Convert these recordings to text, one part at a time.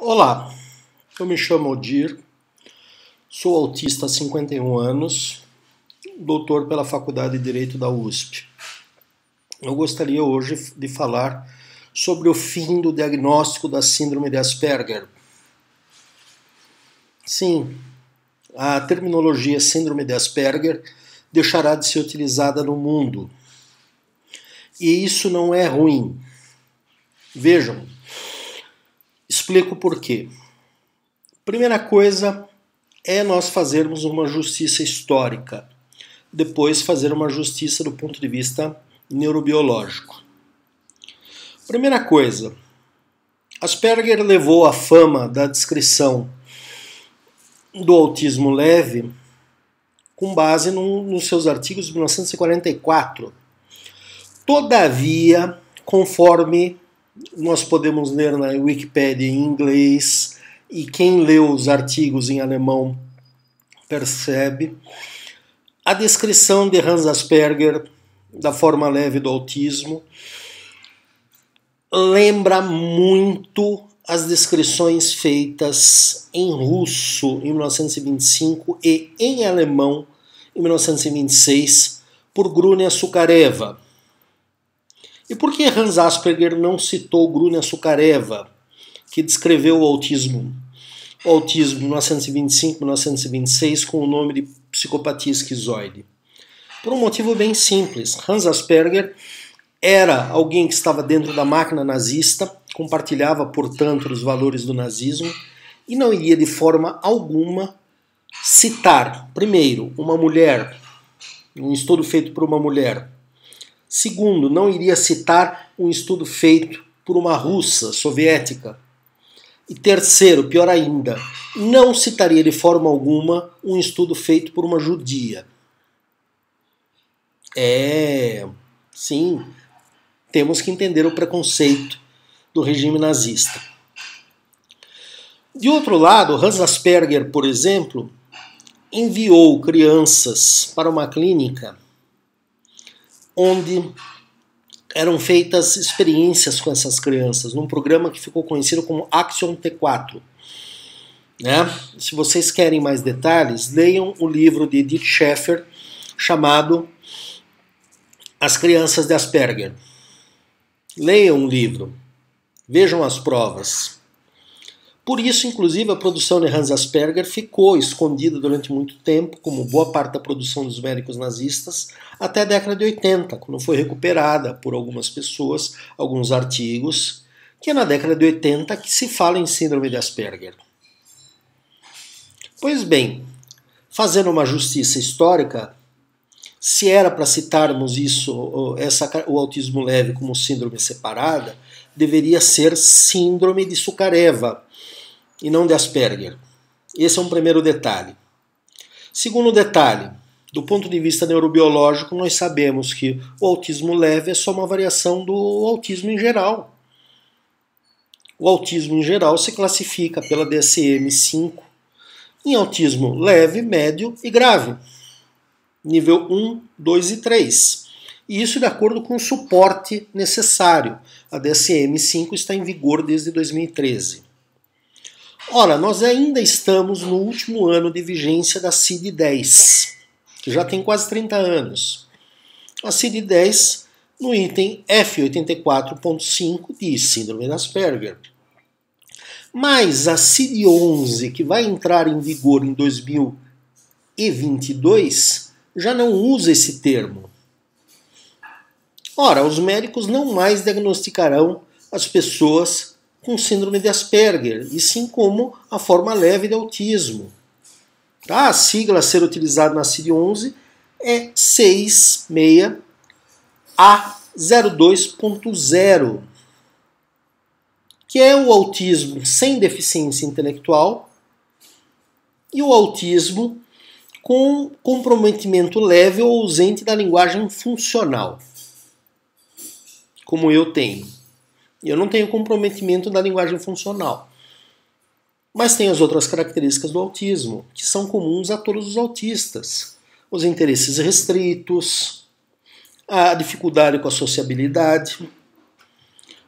Olá, eu me chamo Odir, sou autista há 51 anos, doutor pela Faculdade de Direito da USP. Eu gostaria hoje de falar sobre o fim do diagnóstico da Síndrome de Asperger. Sim, a terminologia Síndrome de Asperger deixará de ser utilizada no mundo. E isso não é ruim. Vejam, explico por quê. Primeira coisa é nós fazermos uma justiça histórica, depois fazer uma justiça do ponto de vista neurobiológico. Primeira coisa, Asperger levou a fama da descrição do autismo leve com base nos seus artigos de 1944. Todavia, conforme nós podemos ler na Wikipédia em inglês, e quem leu os artigos em alemão percebe, a descrição de Hans Asperger da forma leve do autismo lembra muito as descrições feitas em russo em 1925 e em alemão em 1926 por Grunia Sukareva. E por que Hans Asperger não citou Grunia Sukareva, que descreveu o autismo em 1925 1926 com o nome de psicopatia esquizoide? Por um motivo bem simples. Hans Asperger era alguém que estava dentro da máquina nazista, compartilhava, portanto, os valores do nazismo e não iria de forma alguma citar, primeiro, uma mulher, um estudo feito por uma mulher. Segundo, não iria citar um estudo feito por uma russa soviética. E terceiro, pior ainda, não citaria de forma alguma um estudo feito por uma judia. Sim, temos que entender o preconceito do regime nazista. De outro lado, Hans Asperger, por exemplo, enviou crianças para uma clínica onde eram feitas experiências com essas crianças, num programa que ficou conhecido como Action T4. Se vocês querem mais detalhes, leiam o livro de Edith Schaeffer chamado As Crianças de Asperger. Leiam o livro, vejam as provas. Por isso, inclusive, a produção de Hans Asperger ficou escondida durante muito tempo, como boa parte da produção dos médicos nazistas, até a década de 80, quando foi recuperada por algumas pessoas, alguns artigos, que é na década de 80 que se fala em síndrome de Asperger. Pois bem, fazendo uma justiça histórica, se era para citarmos o autismo leve como síndrome separada, deveria ser síndrome de Sukareva, e não de Asperger. Esse é um primeiro detalhe. Segundo detalhe, do ponto de vista neurobiológico, nós sabemos que o autismo leve é só uma variação do autismo em geral. O autismo em geral se classifica pela DSM-5 em autismo leve, médio e grave. Nível 1, 2 e 3. E isso de acordo com o suporte necessário. A DSM-5 está em vigor desde 2013. Ora, nós ainda estamos no último ano de vigência da CID-10, que já tem quase 30 anos. A CID-10, no item F84.5, diz síndrome de Asperger. Mas a CID-11, que vai entrar em vigor em 2022, já não usa esse termo. Ora, os médicos não mais diagnosticarão as pessoas com síndrome de Asperger, e sim como a forma leve de autismo. A sigla a ser utilizada na CID-11 é 66A02.0, que é o autismo sem deficiência intelectual e o autismo com comprometimento leve ou ausente da linguagem funcional, como eu tenho. Eu não tenho comprometimento da linguagem funcional. Mas tem as outras características do autismo, que são comuns a todos os autistas. Os interesses restritos, a dificuldade com a sociabilidade.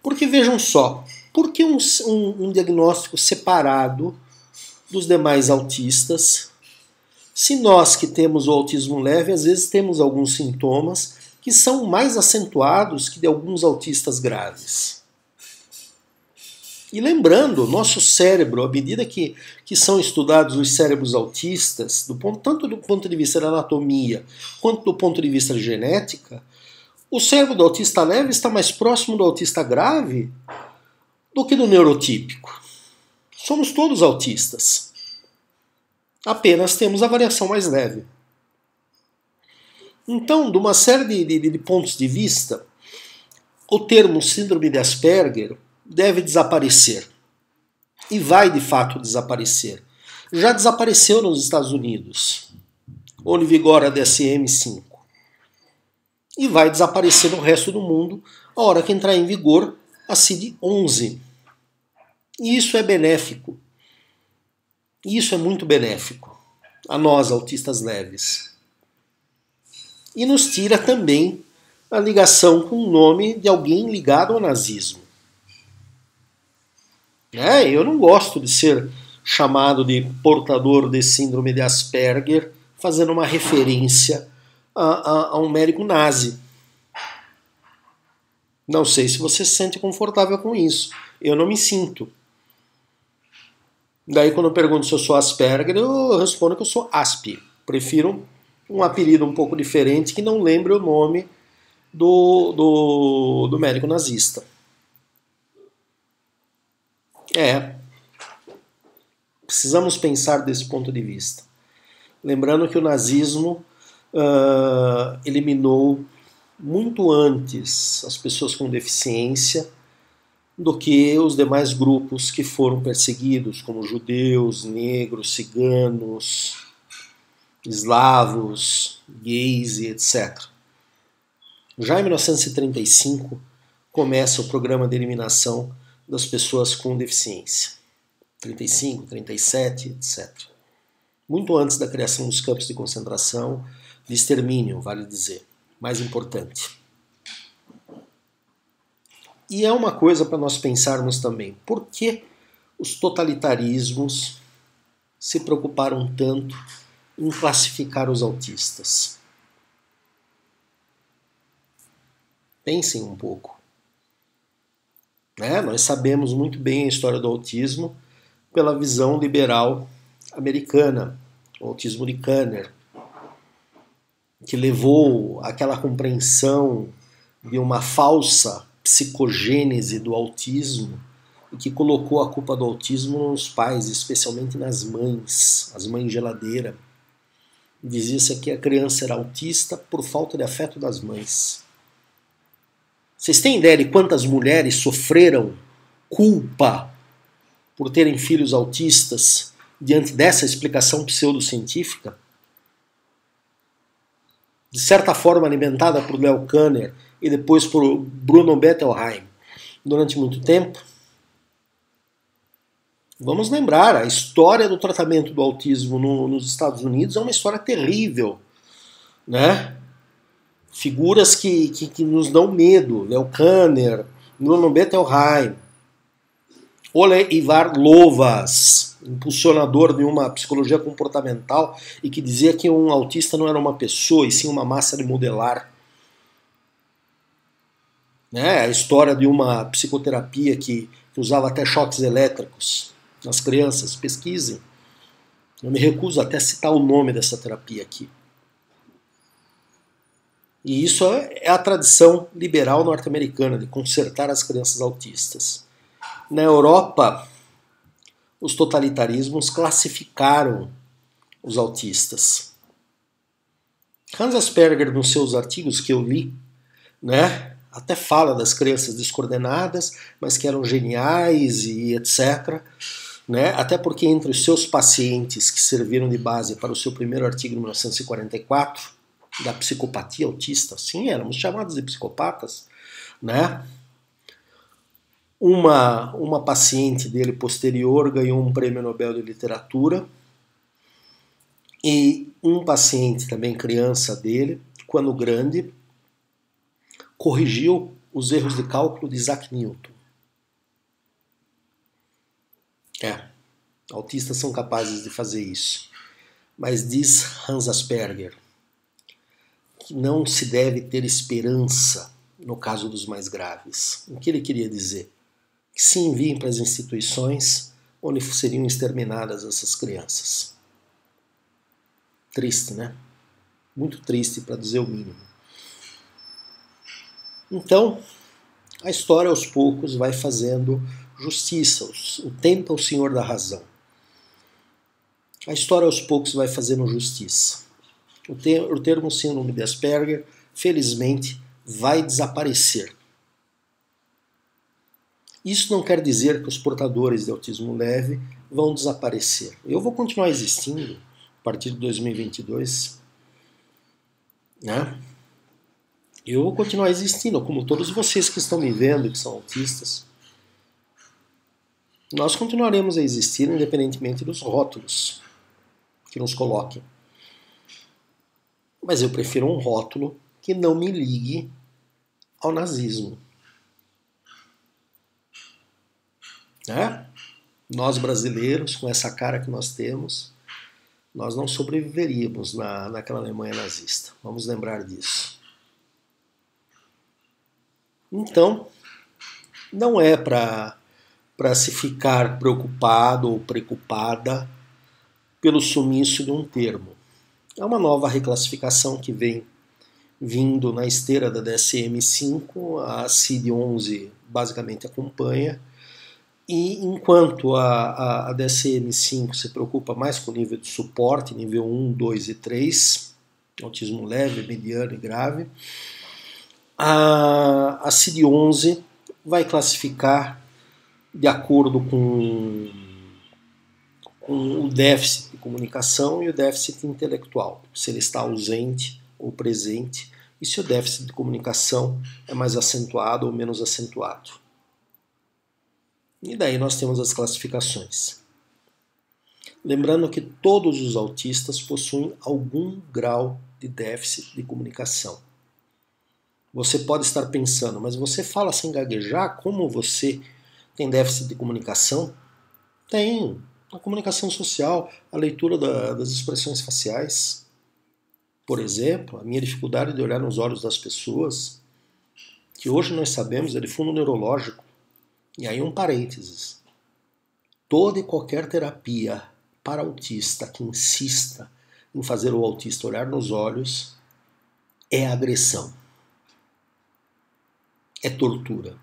Porque vejam só, por que um diagnóstico separado dos demais autistas? Se nós que temos o autismo leve, às vezes temos alguns sintomas que são mais acentuados que de alguns autistas graves. E lembrando, nosso cérebro, à medida que são estudados os cérebros autistas, tanto do ponto de vista da anatomia quanto do ponto de vista de genética, o cérebro do autista leve está mais próximo do autista grave do que do neurotípico. Somos todos autistas. Apenas temos a variação mais leve. Então, de uma série de pontos de vista, o termo síndrome de Asperger deve desaparecer. E vai, de fato, desaparecer. Já desapareceu nos Estados Unidos, onde vigora a DSM-5. E vai desaparecer no resto do mundo a hora que entrar em vigor a CID-11. E isso é benéfico. Isso é muito benéfico a nós, autistas leves. E nos tira também a ligação com o nome de alguém ligado ao nazismo. Eu não gosto de ser chamado de portador de síndrome de Asperger, fazendo uma referência a um médico nazi. Não sei se você se sente confortável com isso. Eu não me sinto. Daí quando eu pergunto se eu sou Asperger, eu respondo que eu sou Asp. Prefiro um apelido um pouco diferente que não lembre o nome do médico nazista. Precisamos pensar desse ponto de vista. Lembrando que o nazismo eliminou muito antes as pessoas com deficiência do que os demais grupos que foram perseguidos, como judeus, negros, ciganos, eslavos, gays e etc. Já em 1935 começa o programa de eliminação das pessoas com deficiência. 35, 37, etc. Muito antes da criação dos campos de concentração, de extermínio, vale dizer. Mais importante. E é uma coisa para nós pensarmos também. Por que os totalitarismos se preocuparam tanto em classificar os autistas? Pensem um pouco. Nós sabemos muito bem a história do autismo pela visão liberal americana, o autismo de Kanner, que levou àquela compreensão de uma falsa psicogênese do autismo e que colocou a culpa do autismo nos pais, especialmente nas mães, as mães geladeira. Dizia-se que a criança era autista por falta de afeto das mães. Vocês têm ideia de quantas mulheres sofreram culpa por terem filhos autistas diante dessa explicação pseudocientífica? De certa forma alimentada por Leo Kanner e depois por Bruno Bettelheim durante muito tempo. Vamos lembrar, a história do tratamento do autismo nos Estados Unidos é uma história terrível, Figuras que nos dão medo. Leo Kanner, Bruno Bettelheim, Ole Ivar Lovaas, impulsionador de uma psicologia comportamental e que dizia que um autista não era uma pessoa e sim uma massa de modelar. A história de uma psicoterapia que usava até choques elétricos nas crianças. Pesquisem. Eu me recuso até a citar o nome dessa terapia aqui. E isso é a tradição liberal norte-americana, de consertar as crianças autistas. Na Europa, os totalitarismos classificaram os autistas. Hans Asperger, nos seus artigos que eu li, até fala das crianças descoordenadas, mas que eram geniais e etc. Até porque entre os seus pacientes que serviram de base para o seu primeiro artigo em 1944, da psicopatia autista, sim, éramos chamados de psicopatas, Uma paciente dele posterior ganhou um prêmio Nobel de Literatura e um paciente, também criança dele, quando grande, corrigiu os erros de cálculo de Isaac Newton. É, autistas são capazes de fazer isso. Mas diz Hans Asperger que não se deve ter esperança no caso dos mais graves. O que ele queria dizer? Que se enviem para as instituições onde seriam exterminadas essas crianças. Triste, né? Muito triste, para dizer o mínimo. Então, a história aos poucos vai fazendo justiça. O tempo é o senhor da razão. A história aos poucos vai fazendo justiça. O termo síndrome de Asperger, felizmente, vai desaparecer. Isso não quer dizer que os portadores de autismo leve vão desaparecer. Eu vou continuar existindo a partir de 2022, né? Eu vou continuar existindo, como todos vocês que estão me vendo, que são autistas. Nós continuaremos a existir independentemente dos rótulos que nos coloquem. Mas eu prefiro um rótulo que não me ligue ao nazismo. Né? Nós brasileiros, com essa cara que nós temos, nós não sobreviveríamos naquela Alemanha nazista. Vamos lembrar disso. Então, não é para se ficar preocupado ou preocupada pelo sumiço de um termo. É uma nova reclassificação que vem vindo na esteira da DSM-5, a CID-11 basicamente acompanha, e enquanto a DSM-5 se preocupa mais com o nível de suporte, nível 1, 2 e 3, autismo leve, mediano e grave, a CID-11 vai classificar de acordo com o déficit de comunicação e o déficit intelectual, se ele está ausente ou presente, e se o déficit de comunicação é mais acentuado ou menos acentuado. E daí nós temos as classificações. Lembrando que todos os autistas possuem algum grau de déficit de comunicação. Você pode estar pensando, mas você fala sem gaguejar, como você tem déficit de comunicação? Tem. A comunicação social, a leitura das expressões faciais. Por exemplo, a minha dificuldade de olhar nos olhos das pessoas, que hoje nós sabemos é de fundo neurológico. E aí um parênteses. Toda e qualquer terapia para autista que insista em fazer o autista olhar nos olhos é agressão. É tortura.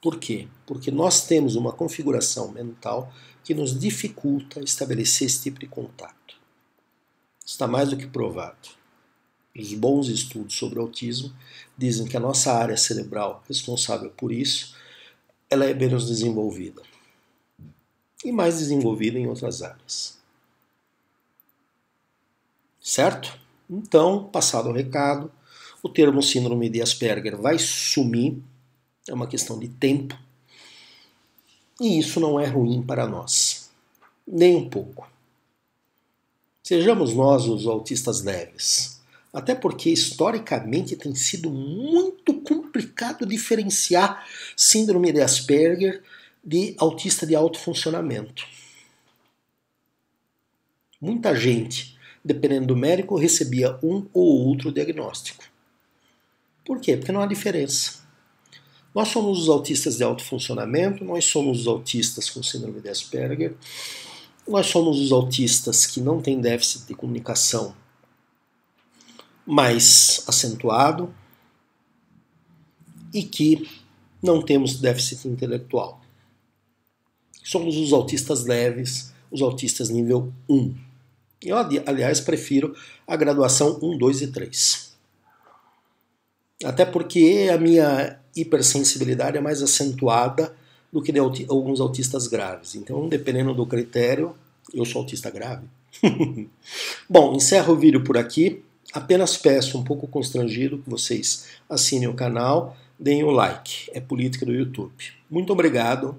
Por quê? Porque nós temos uma configuração mental que nos dificulta estabelecer esse tipo de contato. Está mais do que provado. Os bons estudos sobre autismo dizem que a nossa área cerebral responsável por isso, ela é menos desenvolvida. E mais desenvolvida em outras áreas. Certo? Então, passado o recado, o termo síndrome de Asperger vai sumir. É uma questão de tempo. E isso não é ruim para nós. Nem um pouco. Sejamos nós os autistas leves. Até porque, historicamente, tem sido muito complicado diferenciar síndrome de Asperger de autista de alto funcionamento. Muita gente, dependendo do médico, recebia um ou outro diagnóstico. Por quê? Porque não há diferença. Nós somos os autistas de alto funcionamento, nós somos os autistas com síndrome de Asperger, nós somos os autistas que não têm déficit de comunicação mais acentuado e que não temos déficit intelectual. Somos os autistas leves, os autistas nível 1. Eu, aliás, prefiro a graduação 1, 2 e 3. Até porque a minha hipersensibilidade é mais acentuada do que de alguns autistas graves. Então, dependendo do critério, eu sou autista grave. Bom, encerro o vídeo por aqui. Apenas peço, um pouco constrangido, que vocês assinem o canal, deem o like. É política do YouTube. Muito obrigado